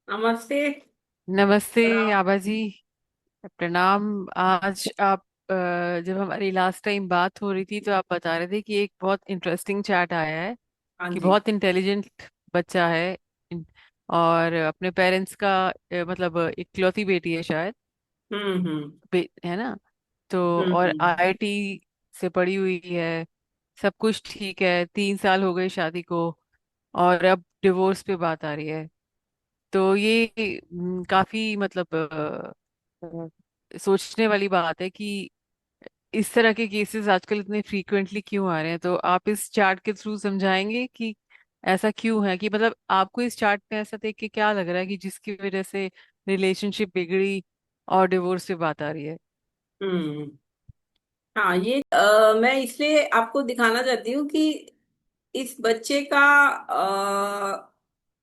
नमस्ते। नमस्ते। प्रणाम। आभा जी, प्रणाम। आज आप जब हमारी लास्ट टाइम बात हो रही थी तो आप बता रहे थे कि एक बहुत इंटरेस्टिंग चैट आया है हाँ कि जी। बहुत इंटेलिजेंट बच्चा है और अपने पेरेंट्स का मतलब इकलौती बेटी है शायद। हम्म। है ना? तो और हम्म। आईआईटी से पढ़ी हुई है। सब कुछ ठीक है, 3 साल हो गए शादी को और अब डिवोर्स पे बात आ रही है। तो ये काफी मतलब सोचने वाली बात है कि इस तरह के केसेस आजकल इतने फ्रीक्वेंटली क्यों आ रहे हैं। तो आप इस चार्ट के थ्रू समझाएंगे कि ऐसा क्यों है, कि मतलब आपको इस चार्ट में ऐसा देख के क्या लग रहा है कि जिसकी वजह से रिलेशनशिप बिगड़ी और डिवोर्स पे बात आ रही है। हम्म। हाँ, ये मैं इसलिए आपको दिखाना चाहती हूँ कि इस बच्चे का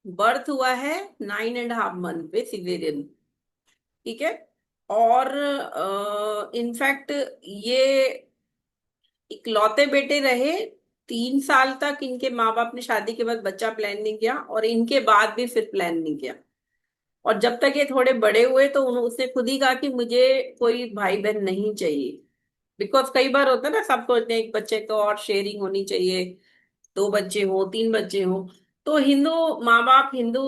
बर्थ हुआ है 9.5 मंथ पे सिजेरियन। ठीक है। और इनफैक्ट ये इकलौते बेटे रहे। 3 साल तक इनके माँ बाप ने शादी के बाद बच्चा प्लान नहीं किया, और इनके बाद भी फिर प्लान नहीं किया। और जब तक ये थोड़े बड़े हुए तो उसने खुद ही कहा कि मुझे कोई भाई बहन नहीं चाहिए। बिकॉज कई बार होता है ना, सब सोचते हैं एक बच्चे को और शेयरिंग होनी चाहिए, 2 बच्चे हो, 3 बच्चे हो। तो हिंदू माँ बाप, हिंदू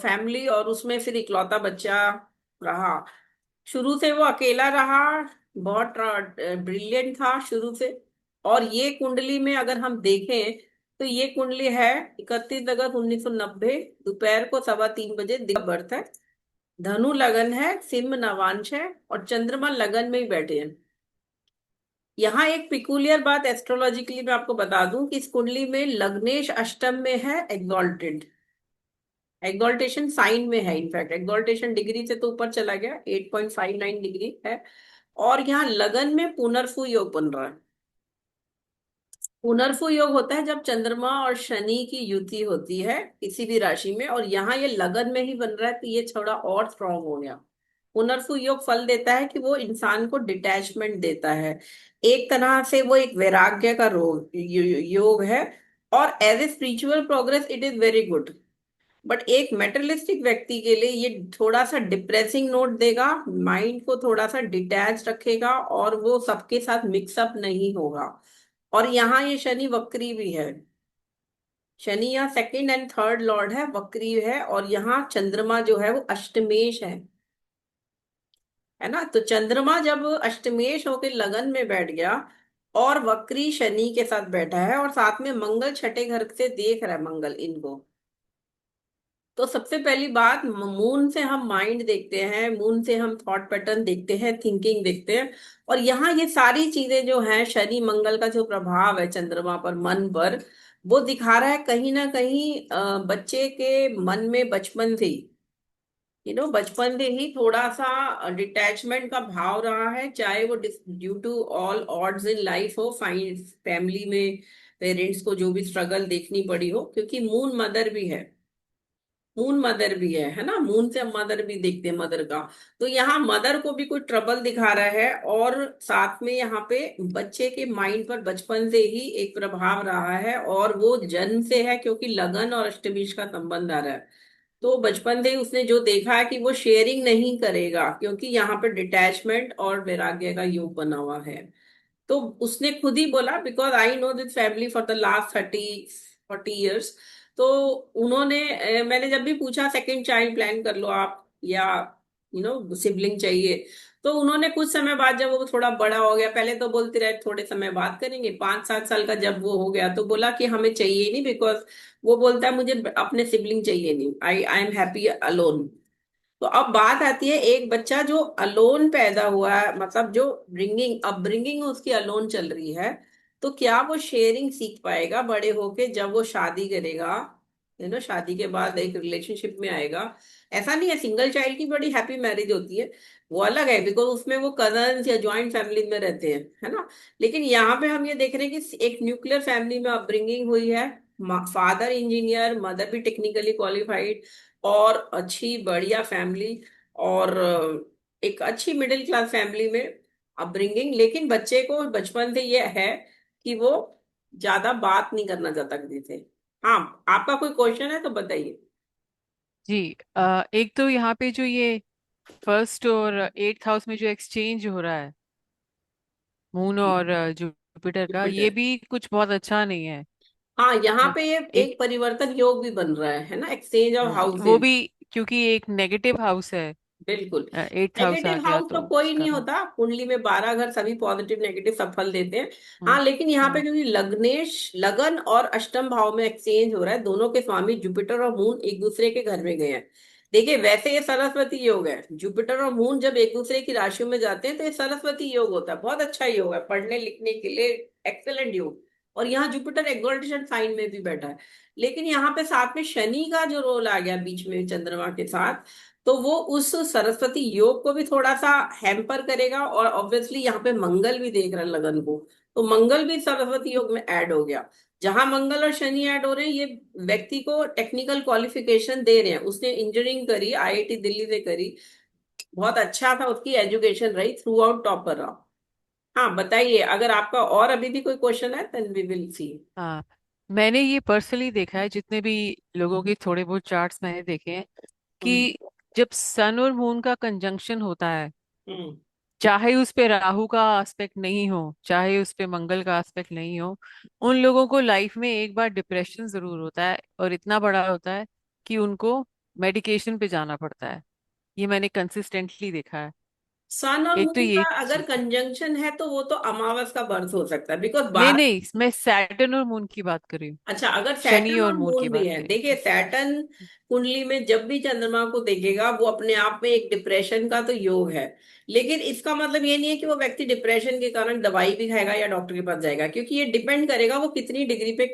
फैमिली, और उसमें फिर इकलौता बच्चा रहा। शुरू से वो अकेला रहा। बहुत ब्रिलियंट था शुरू से। और ये कुंडली में अगर हम देखें तो ये कुंडली है 31 अगस्त 1990, दोपहर को 3:15 बजे बर्थ है। धनु लगन है, सिंह नवांश है, और चंद्रमा लगन में ही बैठे हैं। यहाँ एक पिकुलियर बात एस्ट्रोलॉजिकली मैं आपको बता दूं कि इस कुंडली में लग्नेश अष्टम में है, एग्जॉल्टेड। एग्जॉल्टेशन साइन में है, इनफैक्ट एग्जॉल्टेशन डिग्री से तो ऊपर चला गया, 8.59 डिग्री है। और यहाँ लगन में पुनर्फु योग बन रहा है। पुनर्फु योग होता है जब चंद्रमा और शनि की युति होती है किसी भी राशि में, और यहाँ ये लगन में ही बन रहा है, तो ये थोड़ा और स्ट्रांग हो गया। पुनर्फु योग फल देता है कि वो इंसान को डिटैचमेंट देता है। एक तरह से वो एक वैराग्य का योग है। और as a spiritual progress it is very good. But एक मेटलिस्टिक व्यक्ति के लिए ये थोड़ा सा डिप्रेसिंग नोट देगा। माइंड को थोड़ा सा डिटैच रखेगा, और वो सबके साथ मिक्सअप नहीं होगा। और यहाँ ये शनि वक्री भी है। शनि यहाँ सेकंड एंड थर्ड लॉर्ड है, वक्री है। और यहाँ चंद्रमा जो है वो अष्टमेश है ना। तो चंद्रमा जब अष्टमेश होकर लगन में बैठ गया, और वक्री शनि के साथ बैठा है, और साथ में मंगल छठे घर से देख रहा है मंगल इनको। तो सबसे पहली बात, मून से हम माइंड देखते हैं, मून से हम थॉट पैटर्न देखते हैं, थिंकिंग देखते हैं। और यहाँ ये सारी चीजें जो हैं, शनि मंगल का जो प्रभाव है चंद्रमा पर, मन पर, वो दिखा रहा है कहीं ना कहीं बच्चे के मन में बचपन से ही, बचपन से ही थोड़ा सा डिटैचमेंट का भाव रहा है। चाहे वो due to all odds in life हो, फाइन फैमिली में पेरेंट्स को जो भी स्ट्रगल देखनी पड़ी हो, क्योंकि मून मदर भी है। मून मदर भी है ना। मून से हम मदर भी देखते हैं, मदर का। तो यहाँ मदर को भी कोई ट्रबल दिखा रहा है, और साथ में यहाँ पे बच्चे के माइंड पर बचपन से ही एक प्रभाव रहा है, और वो जन्म से है, क्योंकि लगन और अष्टमीश का संबंध आ रहा है। तो बचपन से ही उसने जो देखा है कि वो शेयरिंग नहीं करेगा, क्योंकि यहाँ पे डिटैचमेंट और वैराग्य का योग बना हुआ है। तो उसने खुद ही बोला, because I know this family for the last 30-40 years. तो उन्होंने मैंने जब भी पूछा सेकंड चाइल्ड प्लान कर लो आप, या सिबलिंग चाहिए, तो उन्होंने कुछ समय बाद, जब वो थोड़ा बड़ा हो गया, पहले तो बोलते रहे थोड़े समय बाद करेंगे, 5-7 साल का जब वो हो गया तो बोला कि हमें चाहिए ही नहीं, बिकॉज वो बोलता है मुझे अपने सिबलिंग चाहिए नहीं, आई एम हैप्पी अलोन। तो अब बात आती है, एक बच्चा जो अलोन पैदा हुआ है, मतलब जो ब्रिंगिंग अपब्रिंगिंग उसकी अलोन चल रही है, तो क्या वो शेयरिंग सीख पाएगा बड़े होके, जब वो शादी करेगा, शादी के बाद एक रिलेशनशिप में आएगा। ऐसा नहीं है, सिंगल चाइल्ड की बड़ी हैप्पी मैरिज होती है, वो अलग है, बिकॉज उसमें वो कजन्स या ज्वाइंट फैमिली में रहते हैं, है ना। लेकिन यहाँ पे हम ये देख रहे हैं कि एक न्यूक्लियर फैमिली में अपब्रिंगिंग हुई है। फादर इंजीनियर, मदर भी टेक्निकली क्वालिफाइड, और अच्छी बढ़िया फैमिली, और एक अच्छी मिडिल क्लास फैमिली में अपब्रिंगिंग। लेकिन बच्चे को बचपन से ये है कि वो ज्यादा बात नहीं करना चाहता किसी से। हाँ, आपका कोई क्वेश्चन है तो बताइए। जी। एक तो यहाँ पे जो ये फर्स्ट और एट्थ हाउस में जो एक्सचेंज हो रहा है मून और जुपिटर का, ये जुपिटर। भी कुछ बहुत अच्छा नहीं है। हाँ, यहाँ मतलब पे ये एक एक परिवर्तन योग भी बन रहा है ना, एक्सचेंज ऑफ वो हाउसेज। भी क्योंकि एक नेगेटिव हाउस है, बिल्कुल। एट्थ हाउस आ नेगेटिव गया हाउस तो तो कोई उस नहीं कारण। होता, कुंडली में 12 घर सभी पॉजिटिव नेगेटिव सब फल देते हैं। हम्म। हाँ, लेकिन यहाँ पे हम्म। क्योंकि लग्नेश लगन और अष्टम भाव में एक्सचेंज हो रहा है, दोनों के स्वामी जुपिटर और मून एक दूसरे के घर में गए हैं। देखिए, वैसे ये सरस्वती योग है, जुपिटर और मून जब एक दूसरे की राशियों में जाते हैं तो ये सरस्वती योग होता है, बहुत अच्छा योग है पढ़ने लिखने के लिए, एक्सेलेंट योग। और यहाँ जुपिटर एक्सॉल्टेशन साइन में भी बैठा है। लेकिन यहाँ पे साथ में शनि का जो रोल आ गया बीच में चंद्रमा के साथ, तो वो उस सरस्वती योग को भी थोड़ा सा हैम्पर करेगा। और ऑब्वियसली यहाँ पे मंगल भी देख रहा है लगन को, तो मंगल भी सरस्वती योग में ऐड हो गया। जहां मंगल और शनि ऐड हो रहे हैं, ये व्यक्ति को टेक्निकल क्वालिफिकेशन दे रहे हैं। उसने इंजीनियरिंग करी, आईआईटी दिल्ली से करी, बहुत अच्छा था, उसकी एजुकेशन रही, थ्रू आउट टॉपर रहा। हाँ, बताइए, अगर आपका और अभी भी कोई क्वेश्चन है देन वी विल सी। हाँ, मैंने ये पर्सनली देखा है, जितने भी लोगों के थोड़े बहुत चार्ट्स मैंने देखे हैं, हम्म। कि जब सन और मून का कंजंक्शन होता है, हम्म। चाहे उस पे राहु का एस्पेक्ट नहीं हो, चाहे उस पे मंगल का एस्पेक्ट नहीं हो, उन लोगों को लाइफ में एक बार डिप्रेशन जरूर होता है, और इतना बड़ा होता है कि उनको मेडिकेशन पे जाना पड़ता है। ये मैंने कंसिस्टेंटली देखा है। सन और एक तो मून ये का अगर चीज है। कंजंक्शन है तो वो तो अमावस का बर्थ हो सकता है, बिकॉज नहीं 12। नहीं, मैं सैटर्न और मून की बात कर रही हूँ। अच्छा, अगर शनि सैटर्न और और मून की मून भी बात है, कर रही देखिए सैटर्न कुंडली में जब भी चंद्रमा को देखेगा वो अपने आप में एक डिप्रेशन का तो योग है। लेकिन इसका मतलब ये नहीं है कि वो व्यक्ति डिप्रेशन के कारण दवाई भी खाएगा या डॉक्टर के पास जाएगा, क्योंकि ये डिपेंड करेगा वो कितनी डिग्री पे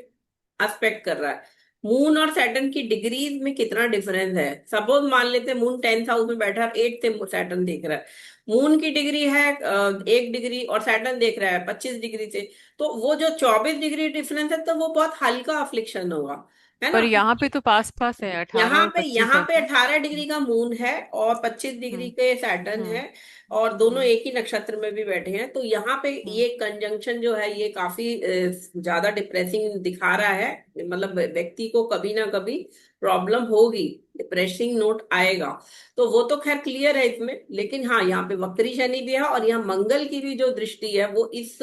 एस्पेक्ट कर रहा है। मून और सैटर्न की डिग्रीज में कितना डिफरेंस है। सपोज मान लेते हैं मून 10th हाउस में बैठा है, 8th से सैटर्न देख रहा है। मून की डिग्री है 1 डिग्री, और सैटर्न देख रहा है 25 डिग्री से। तो वो जो 24 डिग्री डिफरेंस है, तो वो बहुत हल्का अफ्लिक्शन होगा, है पर ना। यहाँ पे तो पास पास है, 18 और 25 यहाँ है पे तो। 18 डिग्री का मून है और 25 डिग्री हम्म। के सैटर्न हम्म। है। और दोनों हम्म। एक ही नक्षत्र में भी बैठे हैं, तो यहाँ पे हम्म। ये कंजंक्शन जो है ये काफी ज्यादा डिप्रेसिंग दिखा रहा है। मतलब व्यक्ति को कभी ना कभी प्रॉब्लम होगी, डिप्रेसिंग नोट आएगा। तो वो तो खैर क्लियर है इसमें। लेकिन हाँ, यहाँ पे वक्री शनि भी है, और यहाँ मंगल की भी जो दृष्टि है वो इस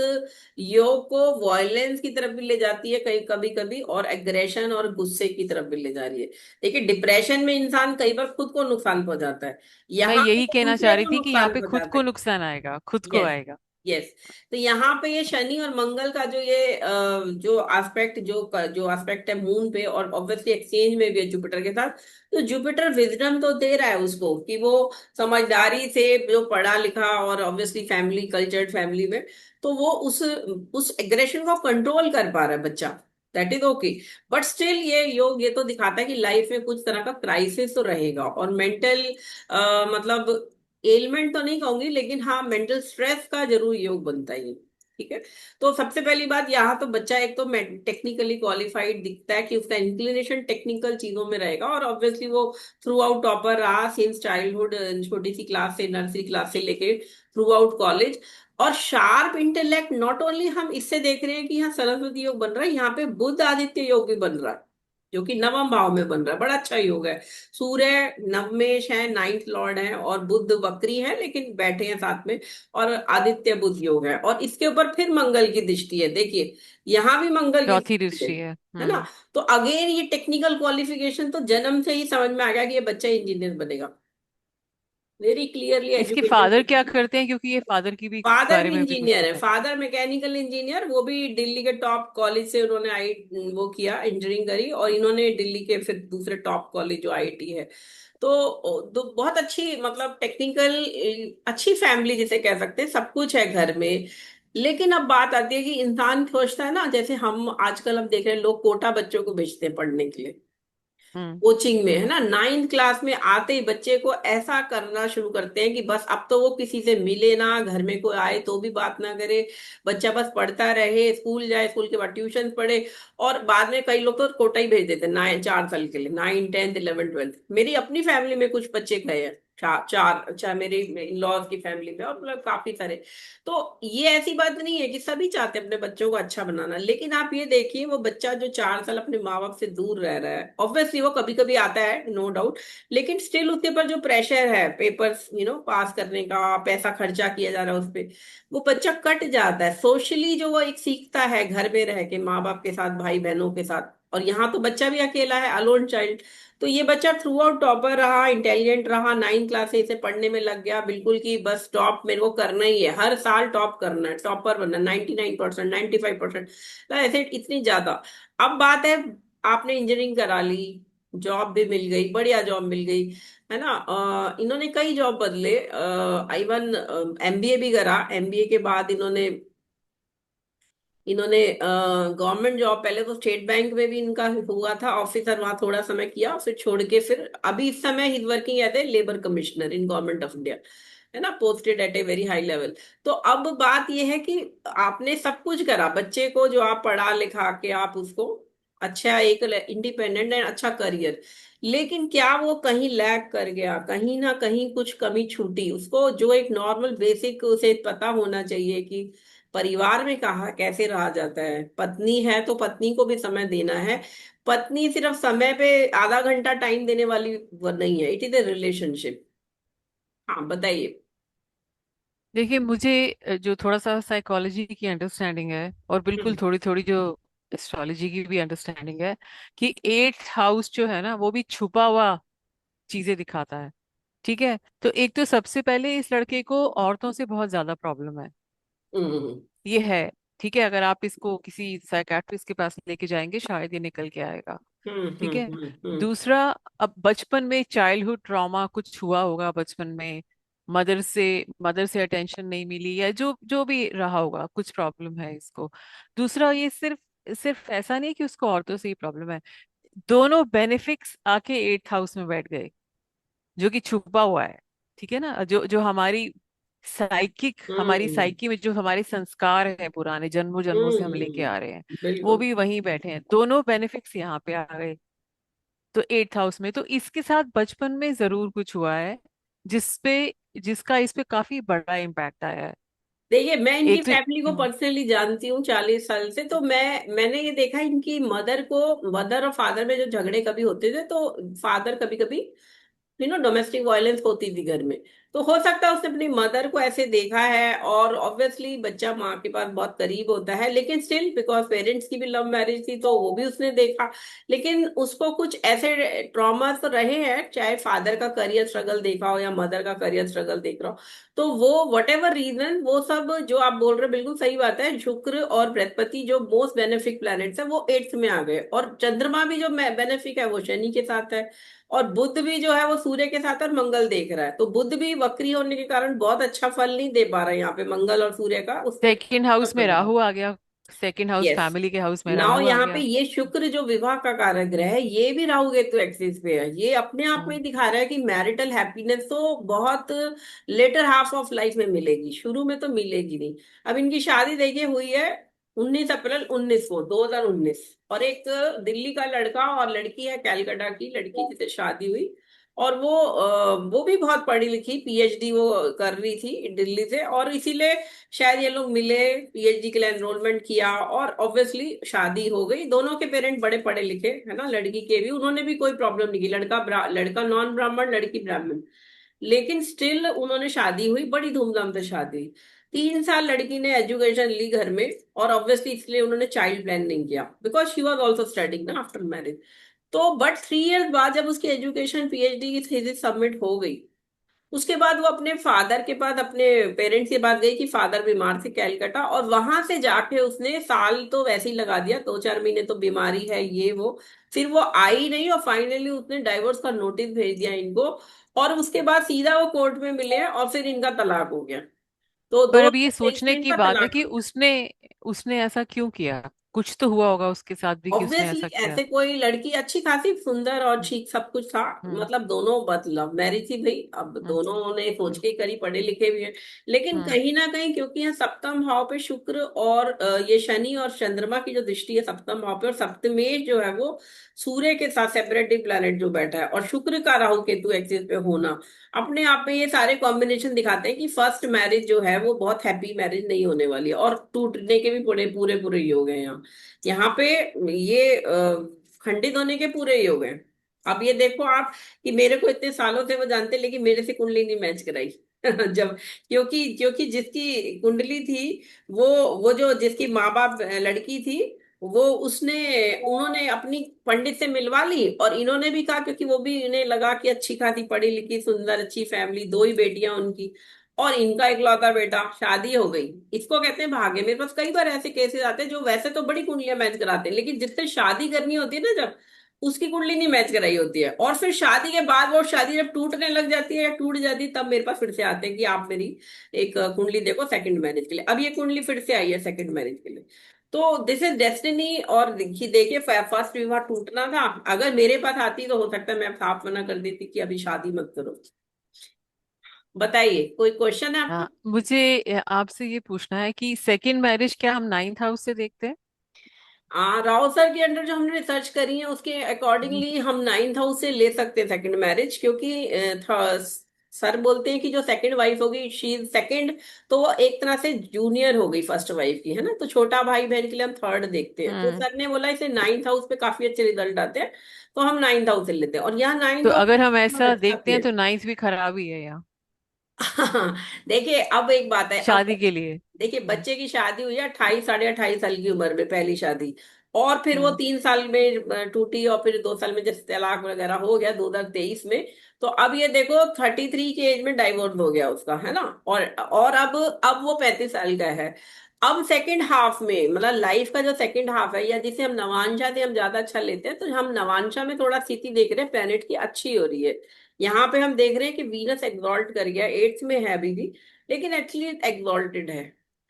योग को वॉयलेंस की तरफ भी ले जाती है कहीं, कभी कभी, और एग्रेशन और गुस्से की तरफ भी ले जा रही है। देखिए, डिप्रेशन में इंसान कई बार खुद को नुकसान पहुंचाता है, मैं यहाँ पे यही वो कहना चाह दूसरे रही को थी कि यहाँ नुकसान पे खुद पहुंचाता को है। नुकसान आएगा, खुद को यस। आएगा। यस। तो यहाँ पे ये शनि और मंगल का जो ये जो एस्पेक्ट जो एस्पेक्ट है मून पे, और ऑब्वियसली एक्सचेंज में भी है जुपिटर के साथ। तो जुपिटर विजडम तो दे रहा है उसको कि वो समझदारी से, जो पढ़ा लिखा और ऑब्वियसली फैमिली कल्चर्ड फैमिली में, तो वो उस एग्रेशन को कंट्रोल कर पा रहा है बच्चा। That is okay. But still ये योग ये तो दिखाता है कि लाइफ में कुछ तरह का क्राइसिस तो रहेगा, और मेंटल मतलब एलिमेंट तो नहीं कहूंगी, लेकिन हाँ, मेंटल स्ट्रेस का जरूर योग बनता ही है। ठीक है। तो सबसे पहली बात, यहाँ तो बच्चा एक तो टेक्निकली क्वालिफाइड दिखता है कि उसका इंक्लिनेशन टेक्निकल चीजों में रहेगा, और ऑब्वियसली वो थ्रू आउट टॉपर रहा सिंस चाइल्डहुड, छोटी सी क्लास से, नर्सरी क्लास से लेके थ्रू आउट कॉलेज। और शार्प इंटेलेक्ट नॉट ओनली हम इससे देख रहे हैं कि यहाँ सरस्वती योग बन रहा है, यहाँ पे बुद्ध आदित्य योग भी बन रहा है, जो कि नवम भाव में बन रहा है, बड़ा अच्छा योग है। सूर्य नवमेश है, नाइन्थ लॉर्ड है, और बुध वक्री है लेकिन बैठे हैं साथ में। और आदित्य बुध योग है, और इसके ऊपर फिर मंगल की दृष्टि है, देखिए यहाँ भी मंगल की चौथी दृष्टि दृष्टि है। है ना। हम्म। तो अगेन ये टेक्निकल क्वालिफिकेशन तो जन्म से ही समझ में आ गया कि ये बच्चा इंजीनियर बनेगा, वेरी क्लियरली इसके फादर क्या एजुकेटेड। करते हैं, क्योंकि ये फादर की भी इस फादर बारे भी में भी कुछ इंजीनियर है, पता नहीं। फादर मैकेनिकल इंजीनियर, वो भी दिल्ली के टॉप कॉलेज से उन्होंने आई वो किया, इंजीनियरिंग करी, और इन्होंने दिल्ली के फिर दूसरे टॉप कॉलेज जो आईआईटी है। तो बहुत अच्छी, मतलब टेक्निकल अच्छी फैमिली जिसे कह सकते हैं, सब कुछ है घर में। लेकिन अब बात आती है कि इंसान सोचता है ना, जैसे हम आजकल हम देख रहे हैं, लोग कोटा बच्चों को भेजते हैं पढ़ने के लिए हम्म। कोचिंग में, है ना। 9th क्लास में आते ही बच्चे को ऐसा करना शुरू करते हैं कि बस अब तो वो किसी से मिले ना, घर में कोई आए तो भी बात ना करे, बच्चा बस पढ़ता रहे, स्कूल जाए, स्कूल के बाद ट्यूशन पढ़े। और बाद में कई लोग तो कोटा ही भेज देते हैं 4 साल के लिए, 9, 10, 11, 12। मेरी अपनी फैमिली में कुछ बच्चे गए हैं, चार चार मेरे इन लॉज की फैमिली में, और मतलब काफी सारे। तो ये ऐसी बात नहीं है कि सभी चाहते हैं अपने बच्चों को अच्छा बनाना, लेकिन आप ये देखिए वो बच्चा जो 4 साल अपने माँ बाप से दूर रह रहा है, ऑब्वियसली वो कभी कभी आता है, नो डाउट, लेकिन स्टिल उसके ऊपर जो प्रेशर है पेपर्स पास करने का, पैसा खर्चा किया जा रहा है उस पे, वो बच्चा कट जाता है सोशली। जो वो एक सीखता है घर में रह के माँ बाप के साथ, भाई बहनों के साथ, और यहाँ तो बच्चा भी अकेला है, अलोन चाइल्ड। तो ये बच्चा थ्रू आउट टॉपर रहा, इंटेलिजेंट रहा, 9 क्लास से इसे पढ़ने में लग गया बिल्कुल कि बस टॉप मेरे को करना ही है, हर साल टॉप करना है, टॉपर बनना, 99%, 95%, तो ऐसे इतनी ज्यादा। अब बात है, आपने इंजीनियरिंग करा ली, जॉब भी मिल गई, बढ़िया जॉब मिल गई, है ना। इन्होंने कई जॉब बदले, इवन एमबीए भी करा, एमबीए के बाद इन्होंने इन्होंने गवर्नमेंट जॉब, पहले तो स्टेट बैंक में भी इनका हुआ था ऑफिसर, वहां थोड़ा समय किया, फिर छोड़ के फिर अभी इस समय ही working as a labour commissioner in government of India, है ना, posted at a very high level. तो अब बात यह है कि आपने सब कुछ करा, बच्चे को जो आप पढ़ा लिखा के आप उसको अच्छा एक इंडिपेंडेंट एंड अच्छा करियर, लेकिन क्या वो कहीं लैग कर गया, कहीं ना कहीं कुछ कमी छूटी उसको, जो एक नॉर्मल बेसिक उसे पता होना चाहिए कि परिवार में कहा कैसे रहा जाता है, पत्नी है तो पत्नी को भी समय देना है, पत्नी सिर्फ समय पे आधा घंटा टाइम देने वाली वो नहीं है, इट इज ए रिलेशनशिप। हाँ बताइए। देखिए मुझे जो थोड़ा सा साइकोलॉजी की अंडरस्टैंडिंग है, और बिल्कुल हम्म थोड़ी थोड़ी जो एस्ट्रोलॉजी की भी अंडरस्टैंडिंग है, कि एट्थ हाउस जो है ना वो भी छुपा हुआ चीजें दिखाता है। ठीक है, तो एक तो सबसे पहले इस लड़के को औरतों से बहुत ज्यादा प्रॉब्लम है, हम्म ये है। ठीक है, अगर आप इसको किसी साइकाट्रिस्ट के पास लेके जाएंगे शायद ये निकल के आएगा। ठीक है। दूसरा, अब बचपन में चाइल्डहुड ट्रॉमा कुछ हुआ होगा बचपन में, मदर से अटेंशन नहीं मिली, या जो जो भी रहा होगा, कुछ प्रॉब्लम है इसको। दूसरा, ये सिर्फ सिर्फ ऐसा नहीं कि उसको औरतों से ही प्रॉब्लम है, दोनों बेनिफिक्स आके एट्थ हाउस में बैठ गए, जो कि छुपा हुआ है। ठीक है ना, जो जो हमारी हम्म साइकी में जो हमारे संस्कार हैं पुराने जन्मों जन्मों से हम लेके आ रहे हैं, वो बिल्कुल। भी वहीं बैठे हैं, दोनों बेनिफिक्स यहाँ पे आ गए। तो एट्थ हाउस में तो इसके साथ बचपन में जरूर कुछ हुआ है, जिसपे जिसका इस पे काफी बड़ा इम्पैक्ट आया है। देखिए मैं इनकी एक तो फैमिली को पर्सनली जानती हूँ 40 साल से, तो मैंने ये देखा इनकी मदर और फादर में जो झगड़े कभी होते थे, तो फादर कभी कभी डोमेस्टिक वायलेंस होती थी घर में। तो हो सकता है उसने अपनी मदर को ऐसे देखा है, और ऑब्वियसली बच्चा माँ के पास बहुत करीब होता है, लेकिन स्टिल बिकॉज पेरेंट्स की भी लव मैरिज थी तो वो भी उसने देखा। लेकिन उसको कुछ ऐसे ट्रॉमास तो रहे हैं, चाहे फादर का करियर स्ट्रगल देखा हो या मदर का करियर स्ट्रगल देख रहा हो, तो वो वट एवर रीजन, वो सब जो आप बोल रहे हो बिल्कुल सही बात है। शुक्र और बृहस्पति जो मोस्ट बेनिफिक प्लैनेट्स है वो एट्थ में आ गए, और चंद्रमा भी जो बेनिफिक है वो शनि के साथ है, और बुध भी जो है वो सूर्य के साथ और मंगल देख रहा है। तो बुध भी वक्री होने के कारण बहुत अच्छा फल नहीं दे पा रहा है यहाँ पे, मंगल और सूर्य का उसके सेकंड हाउस में राहु आ गया, सेकंड हाउस यस। फैमिली के हाउस में नाउ राहु आ यहाँ पे गया। ये शुक्र जो विवाह का कारक ग्रह है, ये भी राहु केतु एक्सिस पे है, ये अपने आप में हम्म। दिखा रहा है कि मैरिटल हैप्पीनेस तो बहुत लेटर हाफ ऑफ लाइफ में मिलेगी, शुरू में तो मिलेगी नहीं। अब इनकी शादी देखिए हुई है 19 अप्रैल 19 को 2019, और एक दिल्ली का लड़का और लड़की है कैलकाटा की लड़की जिसे शादी हुई, और वो भी बहुत पढ़ी लिखी, पीएचडी वो कर रही थी दिल्ली से, और इसीलिए शायद ये लोग मिले, पीएचडी के लिए एनरोलमेंट किया, और ऑब्वियसली शादी हो गई। दोनों के पेरेंट बड़े पढ़े लिखे, है ना, लड़की के भी, उन्होंने भी कोई प्रॉब्लम नहीं की, लड़का नॉन ब्राह्मण, लड़की ब्राह्मण, लेकिन स्टिल उन्होंने शादी हुई, बड़ी धूमधाम से शादी हुई। 3 साल लड़की ने एजुकेशन ली घर में, और ऑब्वियसली इसलिए उन्होंने चाइल्ड प्लान नहीं किया, because she was also studying ना आफ्टर मैरिज। तो बट 3 इयर्स बाद जब उसकी एजुकेशन पीएचडी की थीसिस सबमिट हो गई, उसके बाद वो अपने फादर के पास, अपने पेरेंट्स के पास गई कि फादर बीमार थे कैलकाटा, और वहां से जाके उसने साल तो वैसे ही लगा दिया, 2-4 महीने तो बीमारी है ये वो, फिर वो आई नहीं, और फाइनली उसने डाइवोर्स का नोटिस भेज दिया इनको, और उसके बाद सीधा वो कोर्ट में मिले, और फिर इनका तलाक हो गया। तो पर दो अब ये हजार तेईस में सोचने की इनका बात है तलाक कि हो गया। उसने उसने ऐसा क्यों किया। कुछ तो हुआ होगा उसके साथ भी कि उसने ऑब्वियसली ऐसा किया। ऐसे कोई लड़की अच्छी खासी सुंदर और हम्म। ठीक सब कुछ था, हम्म। मतलब दोनों बस लव मैरिज थी भाई, अब हम्म। दोनों ने सोच हम्म। के करी, पढ़े लिखे भी हैं। लेकिन हम्म। कहीं ना कहीं क्योंकि यहाँ सप्तम भाव पे शुक्र और ये शनि और चंद्रमा की जो दृष्टि है सप्तम भाव पे, और सप्तमेश जो है वो सूर्य के साथ सेपरेटिव प्लैनेट जो बैठा है, और शुक्र का राहु केतु एक्सिस पे होना, अपने आप में ये सारे कॉम्बिनेशन दिखाते हैं कि फर्स्ट मैरिज जो है वो बहुत हैप्पी मैरिज नहीं होने वाली है, और टूटने के भी पूरे पूरे पूरे योग हैं यहाँ। यहाँ पे ये खंडित होने के पूरे योग हैं। अब ये देखो आप कि मेरे को इतने सालों से वो जानते, लेकिन मेरे से कुंडली नहीं मैच कराई। जब क्योंकि क्योंकि जिसकी कुंडली थी, वो वो जो जिसकी माँ बाप लड़की थी, वो उसने उन्होंने अपनी पंडित से मिलवा ली, और इन्होंने भी कहा, क्योंकि वो भी इन्हें लगा कि अच्छी खासी पढ़ी लिखी सुंदर अच्छी फैमिली, दो ही बेटियां उनकी, और इनका इकलौता बेटा, शादी हो गई। इसको कहते हैं भाग्य। मेरे पास कई बार ऐसे केसेस आते हैं जो वैसे तो बड़ी कुंडलियां मैच कराते हैं, लेकिन जिससे शादी करनी होती है ना जब, उसकी कुंडली नहीं मैच कराई होती है, और फिर शादी के बाद वो शादी जब टूटने लग जाती है या टूट जाती है, तब मेरे पास फिर से आते हैं कि आप मेरी एक कुंडली देखो सेकंड मैरिज के लिए। अब ये कुंडली फिर से आई है सेकंड मैरिज के लिए। तो दिस इज डेस्टिनी। और देखिए फर्स्ट विवाह टूटना था, अगर मेरे पास आती तो हो सकता है मैं साफ मना कर देती कि अभी शादी मत करो। बताइए, कोई क्वेश्चन है आपका? हाँ, मुझे आपसे ये पूछना है कि सेकंड मैरिज क्या हम नाइन्थ हाउस से देखते हैं? राव सर के अंडर जो हमने रिसर्च करी है उसके हम्म। अकॉर्डिंगली हम नाइन्थ हाउस से ले सकते हैं सेकंड मैरिज, क्योंकि सर बोलते हैं कि जो सेकंड वाइफ होगी शी इज सेकंड, तो वो एक तरह से जूनियर हो गई फर्स्ट वाइफ की, है ना, तो छोटा भाई बहन के लिए हम थर्ड देखते हैं, तो हम्म। सर ने बोला इसे नाइन्थ हाउस पे काफी अच्छे रिजल्ट आते हैं, तो हम नाइन्थ हाउस से लेते हैं, और यहाँ तो नाइन्थ अगर हम हाउस ऐसा अच्छा देखते हैं प्लेस। तो नाइन्थ भी खराब ही है यहाँ, देखिए अब एक बात है, अब शादी के लिए। देखिए हम्म। बच्चे की शादी हुई है 28 साढ़े 28 साल की उम्र में, पहली शादी, और फिर वो हम्म। 3 साल में टूटी, और फिर 2 साल में जैसे तलाक वगैरह हो गया 2023 में। तो अब ये देखो 33 की एज में डाइवोर्स हो गया उसका, है ना, और अब वो 35 साल का है। अब सेकंड हाफ में, मतलब लाइफ का जो सेकंड हाफ है, या जिसे हम नवांशा से हम ज्यादा अच्छा लेते हैं, तो हम नवांशा में थोड़ा स्थिति देख रहे हैं प्लेनेट की अच्छी हो रही है। यहाँ पे हम देख रहे हैं कि वीनस एग्जॉल्ट कर गया, एट्थ में है अभी भी, लेकिन एटलीस्ट एग्जॉल्टेड है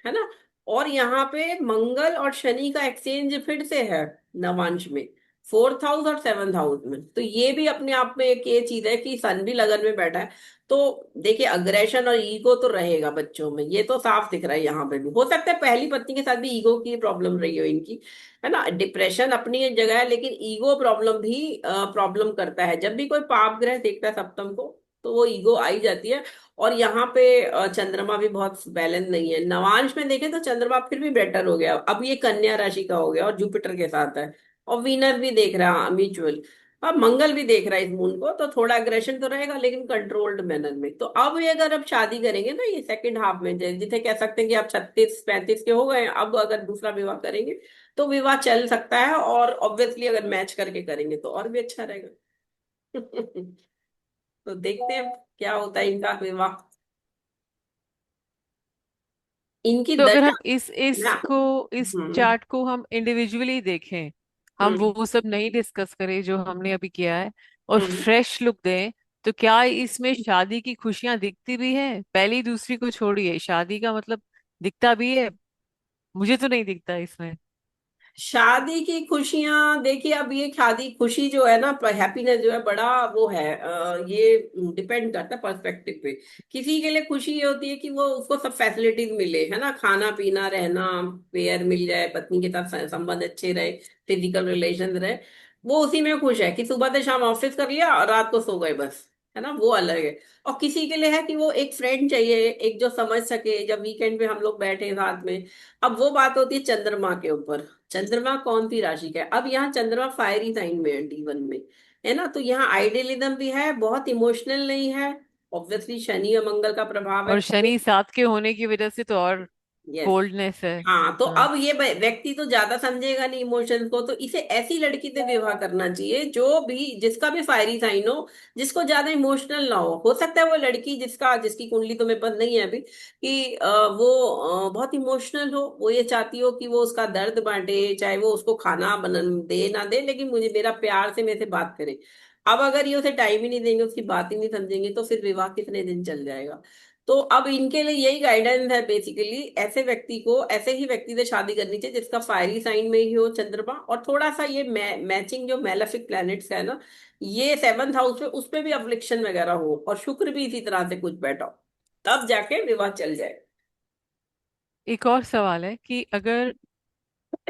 ना। और यहाँ पे मंगल और शनि का एक्सचेंज फिर से है नवांश में, फोर्थ हाउस और सेवंथ हाउस में, तो ये भी अपने आप में एक ये चीज है कि सन भी लगन में बैठा है। तो देखिए अग्रेशन और ईगो तो रहेगा बच्चों में, ये तो साफ दिख रहा है यहाँ पे भी, हो सकता है पहली पत्नी के साथ भी ईगो की प्रॉब्लम रही हो इनकी, है ना। डिप्रेशन अपनी एक जगह है, लेकिन ईगो प्रॉब्लम भी प्रॉब्लम करता है, जब भी कोई पाप ग्रह देखता है सप्तम को, तो वो ईगो आई जाती है। और यहाँ पे चंद्रमा भी बहुत बैलेंस नहीं है, नवांश में देखें तो चंद्रमा फिर भी बेटर हो गया, अब ये कन्या राशि का हो गया और जुपिटर के साथ है, और वीनस भी देख रहा है म्यूचुअल, अब मंगल भी देख रहा है इस मून को, तो थोड़ा अग्रेशन तो रहेगा लेकिन कंट्रोल्ड मैनर में। तो अब ये अगर अब शादी करेंगे ना ये सेकंड हाफ में, जिसे कह सकते हैं कि आप 36 35 के हो गए हैं, अब अगर दूसरा विवाह करेंगे तो विवाह चल सकता है, और ऑब्वियसली अगर मैच करके करेंगे तो और भी अच्छा रहेगा। तो देखते हैं क्या होता है इनका विवाह, इनकी तो अगर दशा हम इस ना। इसको इस हम्म। चार्ट को हम इंडिविजुअली देखें, हम हम्म। वो सब नहीं डिस्कस करें जो हमने अभी किया है, और हम्म। फ्रेश लुक दें, तो क्या इसमें शादी की खुशियां दिखती भी हैं? पहली दूसरी को छोड़िए, शादी का मतलब दिखता भी है? मुझे तो नहीं दिखता इसमें। शादी की खुशियां देखिए, अब ये शादी खुशी जो है ना, हैप्पीनेस जो है बड़ा वो है, ये डिपेंड करता है पर्सपेक्टिव पे। किसी के लिए खुशी ये होती है कि वो उसको सब फैसिलिटीज मिले, है ना, खाना पीना रहना, पेयर मिल जाए, पत्नी के साथ संबंध अच्छे रहे, फिजिकल रिलेशन रहे, वो उसी में खुश है कि सुबह से शाम ऑफिस कर लिया और रात को सो गए बस, है ना, वो अलग है। और किसी के लिए है कि वो एक फ्रेंड चाहिए, एक जो समझ सके, जब वीकेंड पे हम लोग बैठे हैं साथ में। अब वो बात होती है चंद्रमा के ऊपर, चंद्रमा कौन सी राशि का है, अब यहाँ चंद्रमा फायरी साइन में है, D1 में, है ना, तो यहाँ आइडियलिज्म भी है, बहुत इमोशनल नहीं है, ऑब्वियसली शनि और मंगल का प्रभाव है और तो। शनि साथ के होने की वजह से तो और यस। कोल्डनेस है। हाँ, तो हाँ। अब ये व्यक्ति तो ज्यादा समझेगा नहीं इमोशंस को, तो इसे ऐसी लड़की से विवाह करना चाहिए जो भी, जिसका भी फायरी साइन हो, जिसको ज्यादा इमोशनल ना हो सकता है वो लड़की जिसकी कुंडली तो मेरे पास नहीं है अभी, कि वो बहुत इमोशनल हो, वो ये चाहती हो कि वो उसका दर्द बांटे, चाहे वो उसको खाना बना दे ना दे, लेकिन मुझे मेरा प्यार से मेरे से बात करे। अब अगर ये उसे टाइम ही नहीं देंगे, उसकी बात ही नहीं समझेंगे, तो फिर विवाह कितने दिन चल जाएगा। तो अब इनके लिए यही गाइडेंस है बेसिकली, ऐसे व्यक्ति को, ऐसे ही व्यक्ति से शादी करनी चाहिए जिसका फायरी साइन में ही हो चंद्रमा, और थोड़ा सा ये मैचिंग जो मेलेफिक प्लैनेट्स है ना, ये सेवंथ हाउस में उस पे भी अफ्लिक्शन वगैरह हो, और शुक्र भी इसी तरह से कुछ बैठा हो, तब जाके विवाह चल जाए। एक और सवाल है कि अगर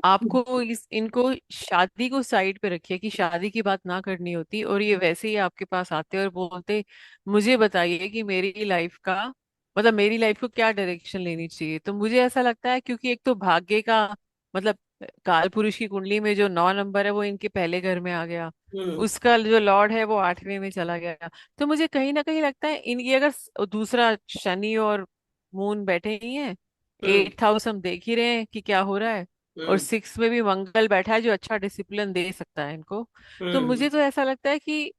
आपको इस इनको शादी को साइड पे रखिए कि शादी की बात ना करनी होती और ये वैसे ही आपके पास आते और बोलते मुझे बताइए कि मेरी लाइफ का मतलब मेरी लाइफ को क्या डायरेक्शन लेनी चाहिए, तो मुझे ऐसा लगता है क्योंकि एक तो भाग्य का मतलब काल पुरुष की कुंडली में जो 9 नंबर है वो इनके पहले घर में आ गया, हम्म। उसका जो लॉर्ड है वो 8वें में चला गया। तो मुझे कहीं ना कहीं लगता है इनकी अगर दूसरा शनि और मून बैठे ही हैं, हम्म। 8th हाउस हम देख ही रहे हैं कि क्या हो रहा है, और हम्म। 6 में भी मंगल बैठा है जो अच्छा डिसिप्लिन दे सकता है इनको। तो हम्म। मुझे तो ऐसा लगता है कि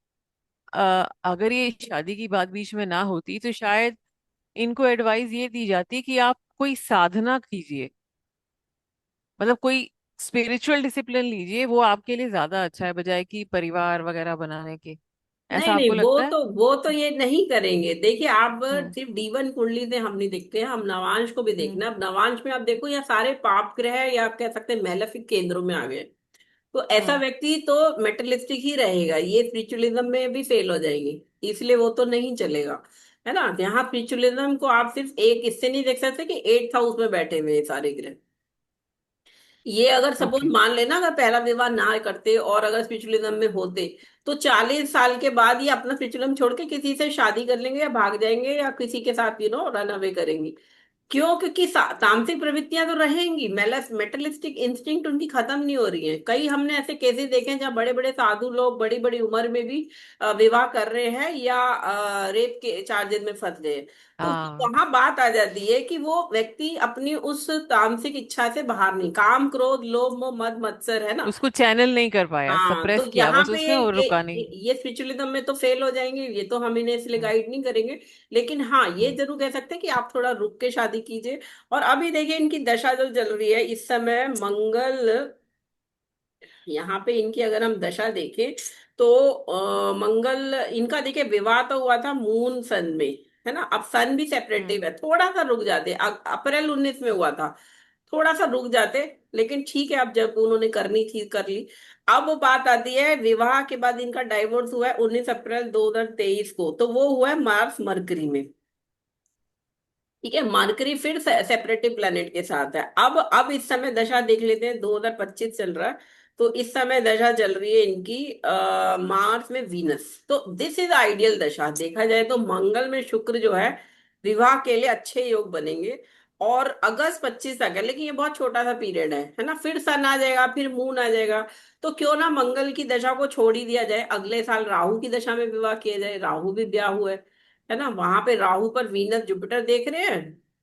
अगर ये शादी की बात बीच में ना होती तो शायद इनको एडवाइस ये दी जाती कि आप कोई साधना कीजिए, मतलब कोई स्पिरिचुअल डिसिप्लिन लीजिए, वो आपके लिए ज्यादा अच्छा है बजाय कि परिवार वगैरह बनाने के। नहीं ऐसा नहीं, आपको वो लगता है? तो वो तो ये नहीं करेंगे। देखिए आप, हम्म। सिर्फ D1 कुंडली से हम नहीं देखते हैं, हम नवांश को भी हम्म। देखना है। अब नवांश में आप देखो, यहाँ सारे पाप ग्रह या आप कह सकते हैं मेलेफिक केंद्रों में आ गए। तो ऐसा हम्म। व्यक्ति तो मेटलिस्टिक ही रहेगा, ये स्पिरिचुअलिज्म में भी फेल हो जाएंगे, इसलिए वो तो नहीं चलेगा। है ना, यहाँ स्पिरिचुअलिज्म को आप सिर्फ एक इससे नहीं देख सकते कि 8th हाउस में बैठे हुए हैं सारे ग्रह। ये अगर सपोज ओके। मान लेना, अगर पहला विवाह ना करते और अगर स्पिरिचुअलिज्म में होते, तो 40 साल के बाद ये अपना स्पिरिचुअलिज्म छोड़ के किसी से शादी कर लेंगे, या भाग जाएंगे, या किसी के साथ रन अवे करेंगे। क्यों? क्योंकि तामसिक प्रवृत्तियां तो रहेंगी, मेटलिस्टिक इंस्टिंक्ट उनकी खत्म नहीं हो रही हैं। कई हमने ऐसे केसेस देखे हैं जहाँ बड़े बड़े साधु लोग बड़ी बड़ी उम्र में भी विवाह कर रहे हैं, या रेप के चार्जेस में फंस गए हैं। तो हाँ, वहां बात आ जाती है कि वो व्यक्ति अपनी उस तामसिक इच्छा से बाहर नहीं, काम क्रोध लोभ मोह मद मत्सर, है ना। उसको चैनल नहीं कर पाया, हाँ, तो सप्रेस किया यहाँ बस पे उसने और ये रुका नहीं। ये स्पिरिचुअलिज्म में तो फेल हो जाएंगे, ये तो हम इन्हें इसलिए हम्म। गाइड नहीं करेंगे। लेकिन हाँ, ये हम्म। जरूर कह सकते हैं कि आप थोड़ा रुक के शादी कीजिए। और अभी देखिए इनकी दशा जो चल रही है इस समय, मंगल, यहाँ पे इनकी अगर हम दशा देखें, तो मंगल इनका देखिए विवाह तो हुआ था मून सन में, है ना। अब सन भी हम्म। सेपरेटिव है, थोड़ा सा रुक जाते, अप्रैल 19 में हुआ था, थोड़ा सा रुक जाते। लेकिन ठीक है, अब जब उन्होंने करनी थी कर ली। अब वो बात आती है, विवाह के बाद इनका डाइवोर्स हुआ है 19 अप्रैल 2023 को, तो वो हुआ है मार्स मरकरी में। ठीक है, मरकरी फिर सेपरेटिव प्लेनेट के साथ है। अब इस समय दशा देख लेते हैं, 2025 चल रहा है। तो इस समय दशा चल रही है इनकी मार्स में वीनस। तो दिस इज आइडियल दशा, देखा जाए तो मंगल में शुक्र जो है, विवाह के लिए अच्छे योग बनेंगे। और अगस्त 25 तक है, लेकिन ये बहुत छोटा सा पीरियड है ना, फिर सन आ जाएगा, फिर मून आ जाएगा। तो क्यों ना मंगल की दशा को छोड़ ही दिया जाए, अगले साल राहु की दशा में विवाह किया जाए। राहु भी ब्याह हुआ है ना, वहां पे राहु पर वीनस जुपिटर देख रहे हैं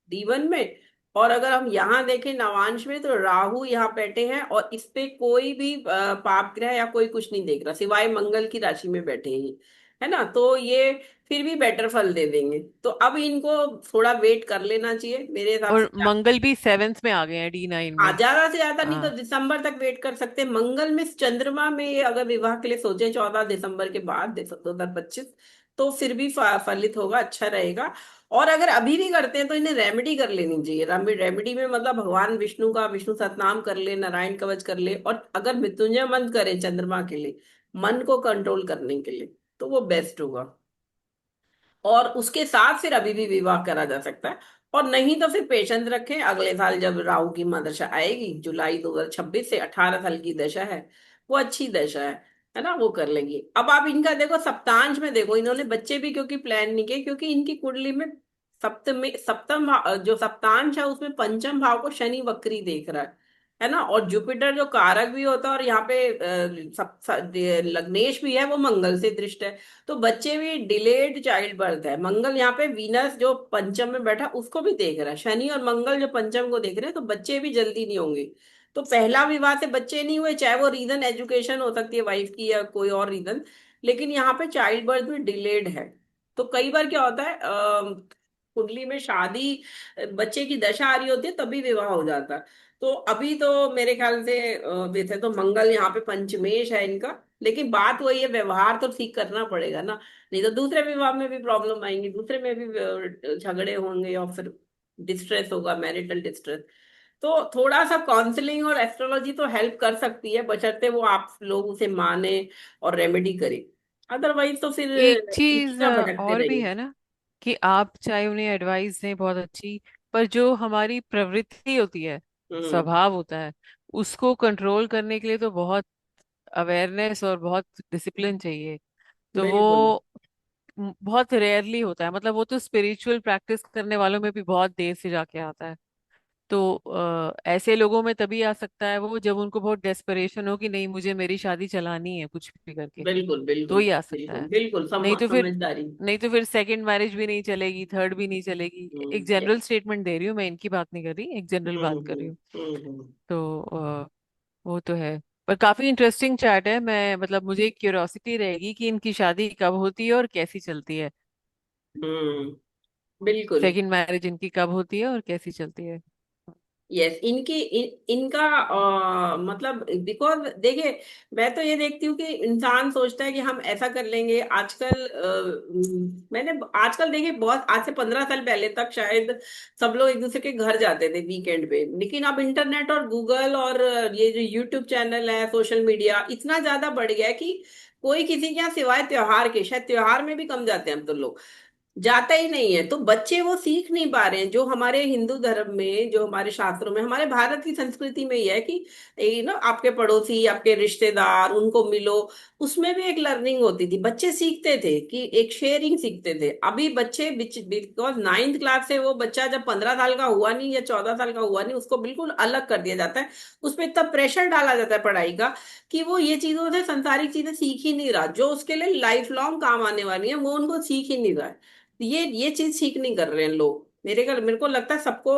D1 में। और अगर हम यहाँ देखें नवांश में, तो राहु यहाँ बैठे हैं, और इस पे कोई भी पाप ग्रह या कोई कुछ नहीं देख रहा, सिवाय मंगल की राशि में बैठे ही, है ना। तो ये फिर भी बेटर फल दे देंगे। तो अब इनको थोड़ा वेट कर लेना चाहिए मेरे हिसाब से। और मंगल भी 7th में आ गए हैं, D9 हाँ, में। ज्यादा से ज्यादा नहीं तो हाँ। दिसंबर तक वेट कर सकते हैं। मंगल में चंद्रमा में ये अगर विवाह के लिए सोचे 14 दिसंबर के बाद 2025, तो फिर भी फलित होगा, अच्छा रहेगा। और अगर अभी भी करते हैं तो इन्हें रेमेडी कर लेनी चाहिए। रेमेडी में मतलब भगवान विष्णु का विष्णु सहस्त्रनाम कर ले, नारायण कवच कर ले, और अगर मृत्युंजय मंत्र करें चंद्रमा के लिए, मन को कंट्रोल करने के लिए, तो वो बेस्ट होगा। और उसके साथ फिर अभी भी विवाह करा जा सकता है। और नहीं तो फिर पेशेंस रखें, अगले साल जब राहु की दशा आएगी, जुलाई 2026 से, 18 साल की दशा है, वो अच्छी दशा है ना, वो कर लेंगी। अब आप इनका देखो सप्तांश में, देखो इन्होंने बच्चे भी क्योंकि प्लान नहीं किए, क्योंकि इनकी कुंडली में जो सप्तांश है उसमें पंचम भाव को शनि वक्री देख रहा है ना। और जुपिटर जो कारक भी होता है, और यहाँ पे लग्नेश भी है, वो मंगल से दृष्ट है। तो बच्चे भी डिलेड चाइल्ड बर्थ है। मंगल यहाँ पे वीनस जो पंचम में बैठा उसको भी देख रहा है, शनि और मंगल जो पंचम को देख रहे हैं, तो बच्चे भी जल्दी नहीं होंगे। तो पहला विवाह से बच्चे नहीं हुए, चाहे वो रीजन एजुकेशन हो सकती है वाइफ की या कोई और रीजन, लेकिन यहाँ पे चाइल्ड बर्थ भी डिलेड है। तो कई बार क्या होता है, कुंडली में शादी, बच्चे की दशा आ रही होती है तभी विवाह हो जाता है। तो अभी तो मेरे ख्याल से वैसे तो मंगल यहाँ पे पंचमेश है इनका, लेकिन बात वही है, व्यवहार तो ठीक करना पड़ेगा ना, नहीं तो दूसरे विवाह में भी प्रॉब्लम आएंगी, दूसरे में भी झगड़े होंगे और फिर डिस्ट्रेस होगा, मैरिटल डिस्ट्रेस। तो थोड़ा सा काउंसलिंग और एस्ट्रोलॉजी तो हेल्प कर सकती है, बशर्ते वो आप लोग उसे माने और रेमेडी करे। अदरवाइज तो फिर एक इसी चीज का भटकते और भी रहेंगे। है ना, कि आप चाहे उन्हें एडवाइस दें बहुत अच्छी, पर जो हमारी प्रवृत्ति होती है, हम्म। स्वभाव होता है, उसको कंट्रोल करने के लिए तो बहुत अवेयरनेस और बहुत डिसिप्लिन चाहिए। तो बिल्कुल वो बहुत रेयरली होता है, मतलब वो तो स्पिरिचुअल प्रैक्टिस करने वालों में भी बहुत देर से जाके आता है। तो ऐसे लोगों में तभी आ सकता है वो, जब उनको बहुत डेस्परेशन हो कि नहीं मुझे मेरी शादी चलानी है कुछ भी करके, बिल्कुल तो बिल्कुल ही आ सकता बिल्कुल है। बिल्कुल नहीं तो फिर समझदारी। नहीं तो फिर सेकंड मैरिज भी नहीं चलेगी, थर्ड भी नहीं चलेगी। एक yes, जनरल स्टेटमेंट दे रही हूँ मैं, इनकी बात नहीं कर रही, एक जनरल बात कर रही हूँ। हम्म। तो वो तो है। पर काफी इंटरेस्टिंग चैट है, मैं मतलब मुझे क्यूरियोसिटी रहेगी कि इनकी शादी कब होती है और कैसी चलती है। हम्म। बिल्कुल। सेकंड मैरिज इनकी कब होती है और कैसी चलती है। यस, इनका मतलब बिकॉज देखिए, मैं तो ये देखती हूँ कि इंसान सोचता है कि हम ऐसा कर लेंगे आजकल। मैंने आजकल देखिए, बहुत आज से 15 साल पहले तक शायद सब लोग एक दूसरे के घर जाते थे वीकेंड पे, लेकिन अब इंटरनेट और गूगल और ये जो यूट्यूब चैनल है, सोशल मीडिया इतना ज्यादा बढ़ गया है कि कोई किसी के यहाँ सिवाय त्योहार के, शायद त्योहार में भी कम जाते हैं हम तो लोग, जाता ही नहीं है। तो बच्चे वो सीख नहीं पा रहे हैं जो हमारे हिंदू धर्म में, जो हमारे शास्त्रों में, हमारे भारत की संस्कृति में ही है कि आपके पड़ोसी, आपके रिश्तेदार, उनको मिलो। उसमें भी एक लर्निंग होती थी, बच्चे सीखते थे कि एक शेयरिंग सीखते थे। अभी बच्चे बिकॉज 9th क्लास से वो बच्चा जब 15 साल का हुआ नहीं या 14 साल का हुआ नहीं, उसको बिल्कुल अलग कर दिया जाता है। उस पर इतना प्रेशर डाला जाता है पढ़ाई का कि वो ये चीजों से, संसारिक चीजें सीख ही नहीं रहा, जो उसके लिए लाइफ लॉन्ग काम आने वाली है वो उनको सीख ही नहीं रहा है। ये चीज ठीक नहीं कर रहे हैं लोग। मेरे को लगता है सबको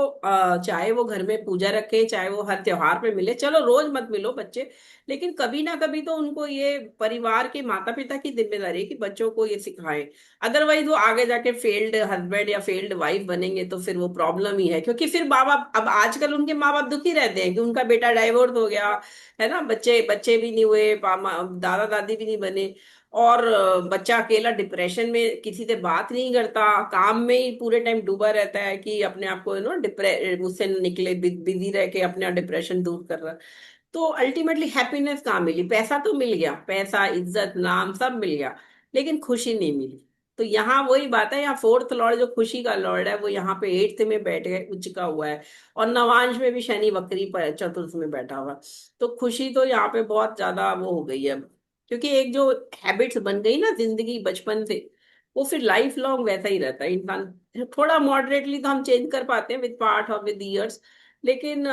चाहे वो घर में पूजा रखे, चाहे वो हर त्योहार पे मिले, चलो रोज मत मिलो बच्चे, लेकिन कभी ना कभी तो उनको ये परिवार के माता पिता की जिम्मेदारी है कि बच्चों को ये सिखाएं। अदरवाइज वो आगे जाके फेल्ड हस्बैंड या फेल्ड वाइफ बनेंगे तो फिर वो प्रॉब्लम ही है, क्योंकि फिर माँ बाप, अब आजकल उनके माँ बाप दुखी रहते हैं कि उनका बेटा डाइवोर्स हो गया, है ना, बच्चे बच्चे भी नहीं हुए, दादा दादी भी नहीं बने, और बच्चा अकेला डिप्रेशन में किसी से बात नहीं करता, काम में ही पूरे टाइम डूबा रहता है कि अपने आप को डिप्रे उससे निकले, बिजी रह के अपना डिप्रेशन दूर कर रहा है। तो अल्टीमेटली हैप्पीनेस कहाँ मिली? पैसा तो मिल गया, पैसा इज्जत नाम सब मिल गया, लेकिन खुशी नहीं मिली। तो यहाँ वही बात है, यहाँ फोर्थ लॉर्ड जो खुशी का लॉर्ड है वो यहाँ पे 8th में बैठ गए, उच्च का हुआ है, और नवांश में भी शनि वक्री पर चतुर्थ में बैठा हुआ है। तो खुशी तो यहाँ पे बहुत ज्यादा वो हो गई है, क्योंकि एक जो हैबिट्स बन गई ना जिंदगी बचपन से, वो फिर लाइफ लॉन्ग वैसा ही रहता है इंसान। थोड़ा मॉडरेटली तो हम चेंज कर पाते हैं विद पार्ट और विद ईयर्स, लेकिन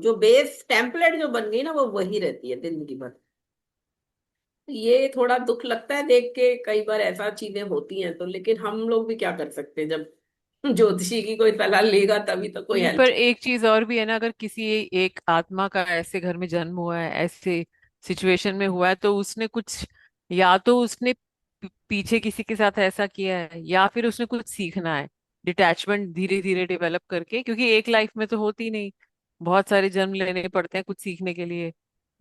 जो बेस टेम्पलेट जो बन गई ना वो वही रहती है जिंदगी भर। ये थोड़ा दुख लगता है देख के, कई बार ऐसा चीजें होती हैं तो, लेकिन हम लोग भी क्या कर सकते हैं जब ज्योतिषी की कोई सलाह लेगा तभी तो कोई हेल्प। पर एक चीज और भी है ना, अगर किसी एक आत्मा का ऐसे घर में जन्म हुआ है, ऐसे सिचुएशन में हुआ है, तो उसने कुछ, या तो उसने पीछे किसी के साथ ऐसा किया है, या फिर उसने कुछ सीखना है, डिटैचमेंट धीरे धीरे डेवलप करके, क्योंकि एक लाइफ में तो होती नहीं, बहुत सारे जन्म लेने पड़ते हैं कुछ सीखने के लिए।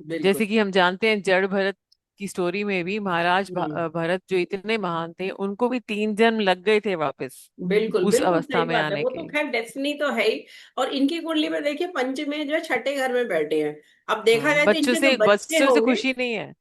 बिल्कुल। जैसे कि हम जानते हैं जड़ भरत की स्टोरी में भी, महाराज हम्म। भरत जो इतने महान थे, उनको भी 3 जन्म लग गए थे वापस बिल्कुल उस बिल्कुल सही अवस्था में बात है, आने वो तो के। खैर डेस्टिनी तो है ही। और इनकी कुंडली में देखिए पंच में जो है छठे घर में बैठे हैं। अब देखा हाँ, जाए तो इनके जो बच्चे बच्चों से होंगे, खुशी नहीं है,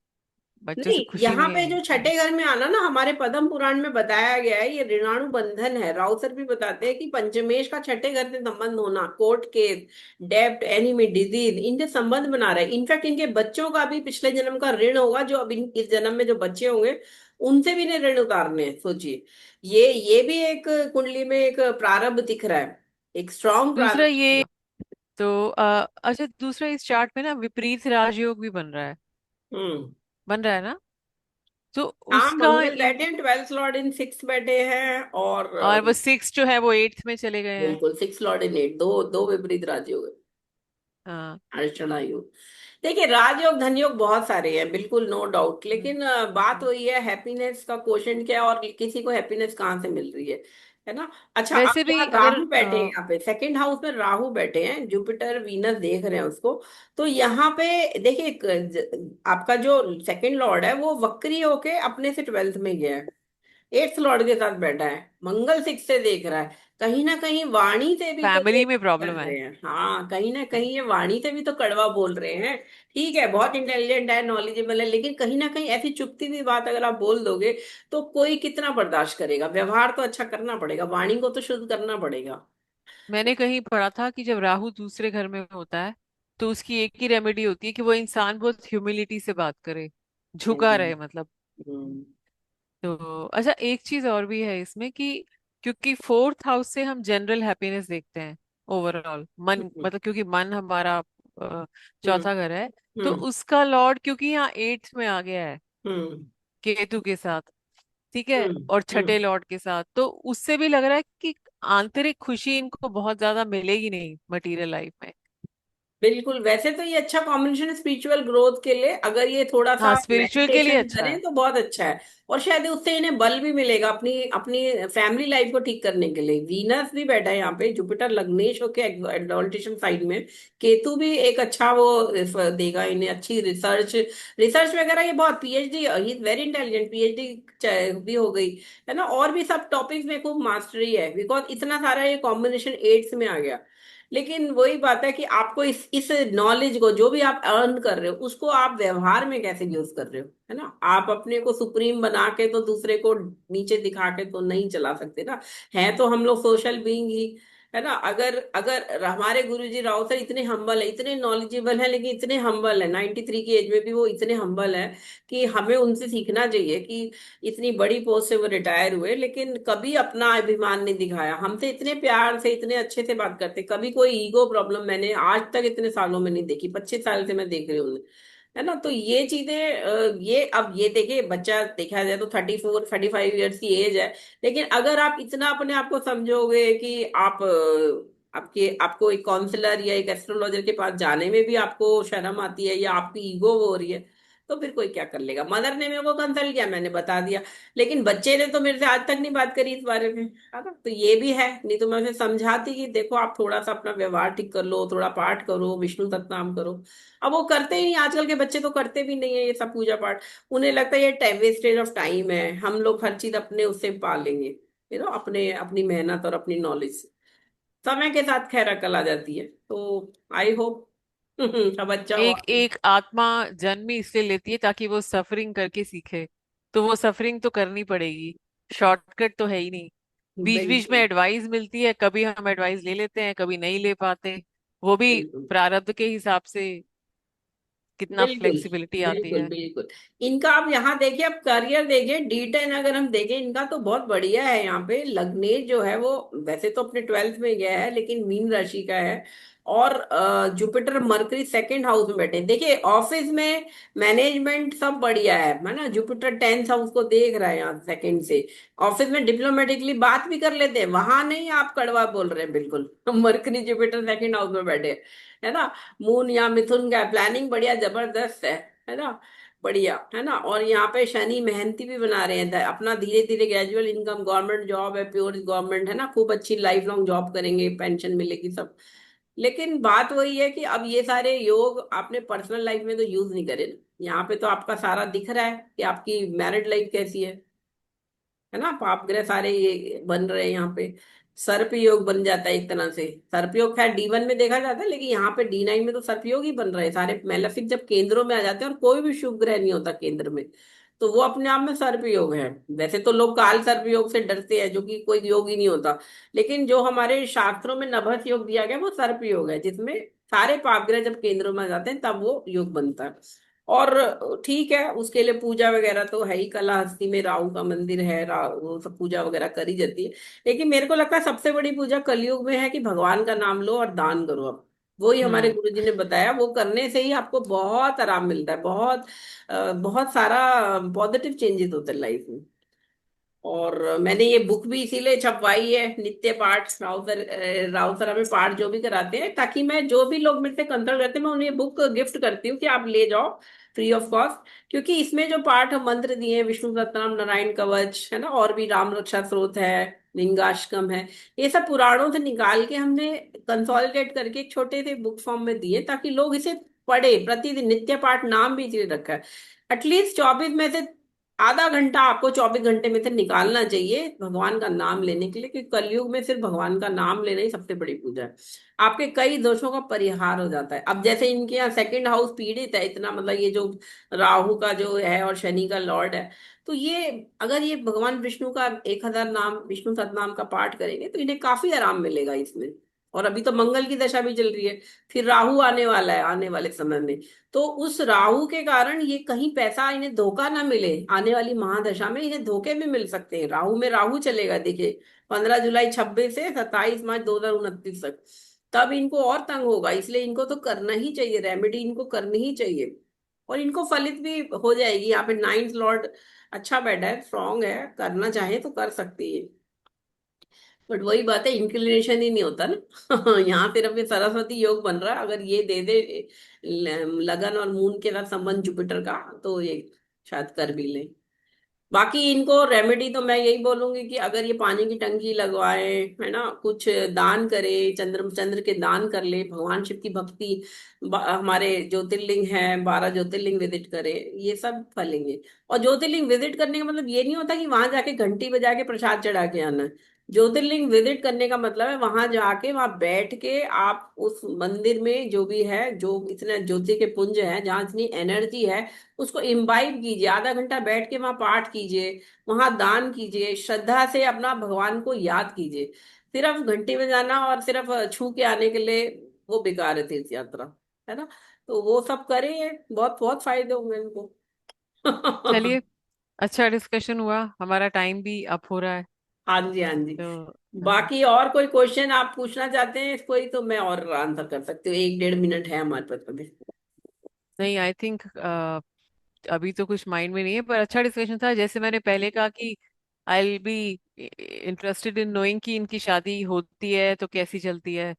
बच्चों नहीं, से खुशी यहाँ नहीं पे जो है। छठे घर में आना ना, हमारे पद्म पुराण में बताया गया है, ये ऋणानु बंधन है। राव सर भी बताते हैं कि पंचमेश का छठे घर से संबंध होना, कोर्ट केस, डेब्ट, एनिमी, डिजीज, इनसे संबंध बना रहा है। इनफैक्ट इनके बच्चों का भी पिछले जन्म का ऋण होगा, जो अब इस जन्म में जो बच्चे होंगे उनसे भी इन्हें ऋण उतारने हैं, सोचिए। ये भी एक कुंडली में एक प्रारब्ध दिख रहा है, एक स्ट्रॉन्ग दूसरा प्रारब्ध। ये, तो अच्छा, दूसरा इस चार्ट में ना विपरीत राजयोग भी बन रहा है, हम्म। बन रहा है ना, तो हाँ, उसका मंगल बैठे हैं 12th लॉर्ड इन 6 बैठे हैं, और और वो 6 जो है वो 8th में चले गए हैं। बिल्कुल 6 लॉर्ड इन 8, दो दो विपरीत राजयोग, हाँ। अड़चना योग। देखिए, राजयोग धन योग बहुत सारे हैं, बिल्कुल नो डाउट, लेकिन बात वही है, हैप्पीनेस का क्वोशंट क्या है और किसी को हैप्पीनेस कहाँ से मिल रही है। है ना। अच्छा, अब वैसे भी यहाँ अगर राहु बैठे हैं, यहाँ पे सेकंड हाउस में राहु बैठे हैं, जुपिटर वीनस देख रहे हैं उसको। तो यहाँ पे देखिए, आपका जो सेकंड लॉर्ड है वो वक्री होके अपने से 12th में गया है, 8th लॉर्ड के साथ बैठा है, मंगल 6 से देख रहा है। कहीं ना कहीं वाणी से भी तो ये फैमिली में कर प्रॉब्लम है। रहे हैं, हाँ कहीं ना कहीं ये वाणी से भी तो कड़वा बोल रहे हैं। ठीक है, बहुत इंटेलिजेंट है, नॉलेजेबल है, लेकिन कहीं ना कहीं ऐसी चुभती हुई बात अगर आप बोल दोगे तो कोई कितना बर्दाश्त करेगा। व्यवहार तो अच्छा करना पड़ेगा, वाणी को तो शुद्ध करना पड़ेगा। मैंने कहीं पढ़ा था कि जब राहु दूसरे घर में होता है तो उसकी एक ही रेमेडी होती है कि वो इंसान बहुत ह्यूमिलिटी से बात करे, झुका हम्म। रहे मतलब। हम्म। तो अच्छा, एक चीज और भी है इसमें कि क्योंकि फोर्थ हाउस से हम जनरल हैप्पीनेस देखते हैं, ओवरऑल मन, हम्म। मतलब क्योंकि मन हमारा हम्म। चौथा घर है। तो हम्म। उसका लॉर्ड क्योंकि यहाँ एट्थ में आ गया है हम्म। केतु के साथ, ठीक है, हम्म। और छठे हम्म। लॉर्ड के साथ, तो उससे भी लग रहा है कि आंतरिक खुशी इनको बहुत ज्यादा मिलेगी नहीं मटेरियल लाइफ में। बिल्कुल, वैसे तो ये अच्छा कॉम्बिनेशन है स्पिरिचुअल ग्रोथ के लिए, अगर ये थोड़ा सा हाँ, स्पिरिचुअल के लिए मेडिटेशन अच्छा करें है। तो बहुत अच्छा है। और शायद उससे इन्हें बल भी मिलेगा अपनी अपनी फैमिली लाइफ को ठीक करने के लिए। वीनस भी बैठा है यहाँ पे, जुपिटर लग्नेश होके एडल्टेशन साइड में, केतु भी एक अच्छा वो देगा इन्हें, अच्छी रिसर्च, रिसर्च वगैरह। ये बहुत PhD, he is very intelligent, PhD भी हो गई है ना, और भी सब टॉपिक्स में खूब मास्टरी है, बिकॉज इतना सारा ये कॉम्बिनेशन एड्स में आ गया। लेकिन वही बात है कि आपको इस नॉलेज को जो भी आप अर्न कर रहे हो उसको आप व्यवहार में कैसे यूज कर रहे हो, है ना। आप अपने को सुप्रीम बना के तो दूसरे को नीचे दिखा के तो नहीं चला सकते ना। है तो हम लोग सोशल बीइंग ही, है ना। अगर अगर हमारे गुरुजी राव सर इतने हम्बल है, इतने नॉलेजेबल है, लेकिन इतने हम्बल है, 93 की एज में भी वो इतने हम्बल है कि हमें उनसे सीखना चाहिए कि इतनी बड़ी पोस्ट से वो रिटायर हुए लेकिन कभी अपना अभिमान नहीं दिखाया, हमसे इतने प्यार से इतने अच्छे से बात करते, कभी कोई ईगो प्रॉब्लम मैंने आज तक इतने सालों में नहीं देखी, 25 साल से मैं देख रही हूँ उन्हें, है ना। तो ये चीजें ये अब ये देखिए, बच्चा देखा जाए तो 34 35 ईयर्स की एज है, लेकिन अगर आप इतना अपने आप को समझोगे कि आप आपके आपको एक काउंसलर या एक एस्ट्रोलॉजर के पास जाने में भी आपको शर्म आती है या आपकी ईगो हो रही है, तो फिर कोई क्या कर लेगा। मदर ने मेरे को कंसल्ट किया, मैंने बता दिया, लेकिन बच्चे ने तो मेरे से आज तक नहीं बात करी इस बारे में, है ना। तो ये भी है, नहीं तो मैं उसे समझाती कि देखो आप थोड़ा सा अपना व्यवहार ठीक कर लो, थोड़ा पाठ करो, विष्णु सतनाम करो। अब वो करते ही नहीं, आजकल के बच्चे तो करते भी नहीं है ये सब पूजा पाठ। उन्हें लगता है ये टाइम वेस्टेज ऑफ टाइम है, हम लोग हर चीज अपने उससे पा लेंगे, अपने अपनी मेहनत और अपनी नॉलेज से। समय के साथ खैर अकल आ जाती है, तो आई होप अब अच्छा हुआ। एक एक आत्मा जन्म ही इसलिए लेती है ताकि वो सफरिंग करके सीखे, तो वो सफरिंग तो करनी पड़ेगी, शॉर्टकट तो है ही नहीं। बीच बीच में बिल्कुल। एडवाइस मिलती है, कभी हम एडवाइस ले लेते हैं, कभी नहीं ले पाते, वो भी बिल्कुल। प्रारब्ध के हिसाब से कितना बिल्कुल। फ्लेक्सिबिलिटी आती बिल्कुल। है। बिल्कुल। इनका आप यहाँ देखिए, अब करियर देखिए, D10 अगर हम देखें इनका तो बहुत बढ़िया है। यहाँ पे लग्नेश जो है वो वैसे तो अपने 12th में गया है, लेकिन मीन राशि का है। और जुपिटर मरकरी सेकंड हाउस में बैठे हैं। देखिए ऑफिस में मैनेजमेंट सब बढ़िया है ना। जुपिटर 10th हाउस को देख रहा है यहाँ सेकंड से। ऑफिस में डिप्लोमेटिकली बात भी कर लेते हैं, वहां नहीं आप कड़वा बोल रहे हैं बिल्कुल मरकरी जुपिटर सेकंड हाउस में बैठे हैं, है ना। मून या मिथुन का प्लानिंग बढ़िया जबरदस्त है ना। बढ़िया है ना। और यहाँ पे शनि मेहनती भी बना रहे हैं, अपना धीरे धीरे ग्रेजुअल इनकम, गवर्नमेंट जॉब है, प्योर गवर्नमेंट है ना, खूब अच्छी लाइफ लॉन्ग जॉब करेंगे, पेंशन मिलेगी सब। लेकिन बात वही है कि अब ये सारे योग आपने पर्सनल लाइफ में तो यूज नहीं करे ना। यहाँ पे तो आपका सारा दिख रहा है कि आपकी मैरिड लाइफ कैसी है ना। पाप ग्रह सारे ये बन रहे हैं यहाँ पे। सर्प योग बन जाता है एक तरह से। सर्प योग खैर D1 में देखा जाता है, लेकिन यहाँ पे D9 में तो सर्प योग ही बन रहे हैं सारे। मेलेफिक जब केंद्रों में आ जाते हैं और कोई भी शुभ ग्रह नहीं होता केंद्र में, तो वो अपने आप में सर्प योग है। वैसे तो लोग काल सर्प योग से डरते हैं, जो कि कोई योग ही नहीं होता, लेकिन जो हमारे शास्त्रों में नभस योग दिया गया वो सर्प योग है, जिसमें सारे पाप ग्रह जब केंद्रों में आ जाते हैं तब वो योग बनता है। और ठीक है, उसके लिए पूजा वगैरह तो है ही, कालाहस्ती में राहु का मंदिर है, वो सब पूजा वगैरह करी जाती है। लेकिन मेरे को लगता है सबसे बड़ी पूजा कलयुग में है कि भगवान का नाम लो और दान करो। अब वही हमारे हम्म। गुरुजी ने बताया, वो करने से ही आपको बहुत आराम मिलता है, बहुत बहुत सारा पॉजिटिव चेंजेस होते हैं लाइफ में। और मैंने ये बुक भी इसीलिए छपवाई है, नित्य पाठ राउत सर हमें पाठ जो भी कराते हैं, ताकि मैं जो भी लोग मेरे से कंसल्ट करते हैं मैं उन्हें बुक गिफ्ट करती हूँ कि आप ले जाओ फ्री ऑफ कॉस्ट। क्योंकि इसमें जो पाठ मंत्र दिए हैं, विष्णु सहस्त्रनाम, नारायण कवच है ना, और भी राम रक्षा स्तोत्र है, लिंगाष्टकम है, ये सब पुराणों से निकाल के हमने कंसोलिडेट करके एक छोटे से बुक फॉर्म में दिए, ताकि लोग इसे पढ़े प्रतिदिन। नित्य पाठ नाम भी इसलिए रखा है। एटलीस्ट 24 में से आधा घंटा आपको 24 घंटे में से निकालना चाहिए भगवान का नाम लेने के लिए, क्योंकि कलयुग में सिर्फ भगवान का नाम लेना ही सबसे बड़ी पूजा है। आपके कई दोषों का परिहार हो जाता है। अब जैसे इनके यहाँ सेकंड हाउस पीड़ित है इतना, मतलब ये जो राहु का जो है और शनि का लॉर्ड है, तो ये अगर ये भगवान विष्णु का 1000 नाम, विष्णु सहस्त्रनाम का पाठ करेंगे तो इन्हें काफी आराम मिलेगा इसमें। और अभी तो मंगल की दशा भी चल रही है, फिर राहु आने वाला है आने वाले समय में। तो उस राहु के कारण ये कहीं पैसा इन्हें धोखा ना मिले, आने वाली महादशा में इन्हें धोखे भी मिल सकते हैं। राहु में राहु चलेगा देखिए, 15 जुलाई 26 से 27 मार्च 2029 तक। तब इनको और तंग होगा, इसलिए इनको तो करना ही चाहिए, रेमेडी इनको करनी ही चाहिए। और इनको फलित भी हो जाएगी। यहाँ पे नाइन्थ लॉर्ड अच्छा बैठा है, स्ट्रांग है, करना चाहे तो कर सकती है। बट वही बात है, इंक्लिनेशन ही नहीं होता ना। यहाँ सिर्फ ये सरस्वती योग बन रहा है, अगर ये दे दे लगन और मून के साथ संबंध जुपिटर का, तो ये शायद कर भी ले। बाकी इनको रेमेडी तो मैं यही बोलूंगी कि अगर ये पानी की टंकी लगवाए, है ना, कुछ दान करे, चंद्र चंद्र के दान कर ले, भगवान शिव की भक्ति, हमारे ज्योतिर्लिंग है 12 ज्योतिर्लिंग विजिट करे, ये सब फलेंगे। और ज्योतिर्लिंग विजिट करने का मतलब ये नहीं होता कि वहां जाके घंटी बजा के प्रसाद चढ़ा के आना है। ज्योतिर्लिंग विजिट करने का मतलब है वहां जाके, वहां बैठ के आप उस मंदिर में जो भी है, जो इतने ज्योति के पुंज है, जहाँ इतनी एनर्जी है, उसको इम्बाइब कीजिए। आधा घंटा बैठ के वहां पाठ कीजिए, वहां दान कीजिए, श्रद्धा से अपना भगवान को याद कीजिए। सिर्फ घंटी बजाना और सिर्फ छू के आने के लिए वो बेकार है तीर्थ यात्रा, है ना। तो वो सब करें, बहुत बहुत फायदे होंगे इनको। चलिए, अच्छा डिस्कशन हुआ, हमारा टाइम भी अप हो रहा है। हाँ जी, हाँ जी। तो हाँ, बाकी और कोई क्वेश्चन आप पूछना चाहते हैं कोई, तो मैं और आंसर कर सकती हूँ, 1-1.5 मिनट है हमारे पास अभी। नहीं, आई थिंक अभी तो कुछ माइंड में नहीं है, पर अच्छा डिस्कशन था। जैसे मैंने पहले कहा कि I will be interested in knowing कि इनकी शादी होती है तो कैसी चलती है। मैं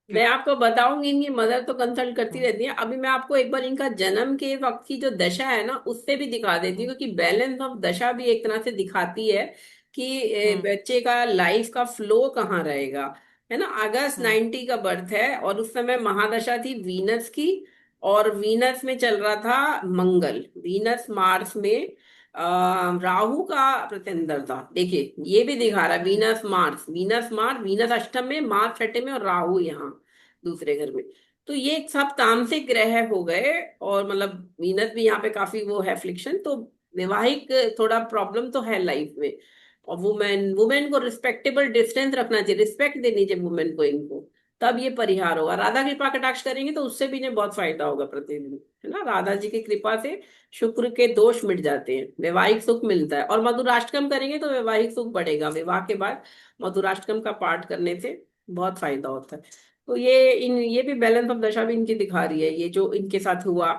क्योंकि आपको बताऊंगी, इनकी मदर तो कंसल्ट करती हाँ, रहती है। अभी मैं आपको एक बार इनका जन्म के वक्त की जो दशा है ना, उससे भी दिखा देती हूँ, क्योंकि बैलेंस ऑफ दशा भी एक तरह से दिखाती है कि हम्म बच्चे का लाइफ का फ्लो कहाँ रहेगा, है ना। अगस्त हम्म 90 का बर्थ है, और उस समय महादशा थी वीनस की। और वीनस में चल रहा था मंगल, वीनस मार्स में राहु का प्रतिनिधि था। देखिए ये भी दिखा रहा है, hmm Venus Mars, Venus Mars, Venus अष्टम में, मार्स छठे में, और राहु यहाँ दूसरे घर में। तो ये सब तामसिक ग्रह हो गए। और मतलब वीनस भी यहाँ पे काफी वो है फ्लिक्शन, तो वैवाहिक थोड़ा प्रॉब्लम तो है लाइफ में। और वुमेन वुमेन को रिस्पेक्टेबल डिस्टेंस रखना चाहिए, रिस्पेक्ट देनी चाहिए वुमेन को इनको। तब ये परिहार होगा। राधा कृपा कटाक्ष करेंगे तो उससे भी इन्हें बहुत फायदा होगा प्रतिदिन, है ना। राधा जी की कृपा से शुक्र के दोष मिट जाते हैं, वैवाहिक सुख मिलता है। और मधुराष्टकम करेंगे तो वैवाहिक सुख बढ़ेगा, विवाह के बाद मधुराष्टकम का पाठ करने से बहुत फायदा होता है। तो ये भी बैलेंस ऑफ दशा भी इनकी दिखा रही है, ये जो इनके साथ हुआ।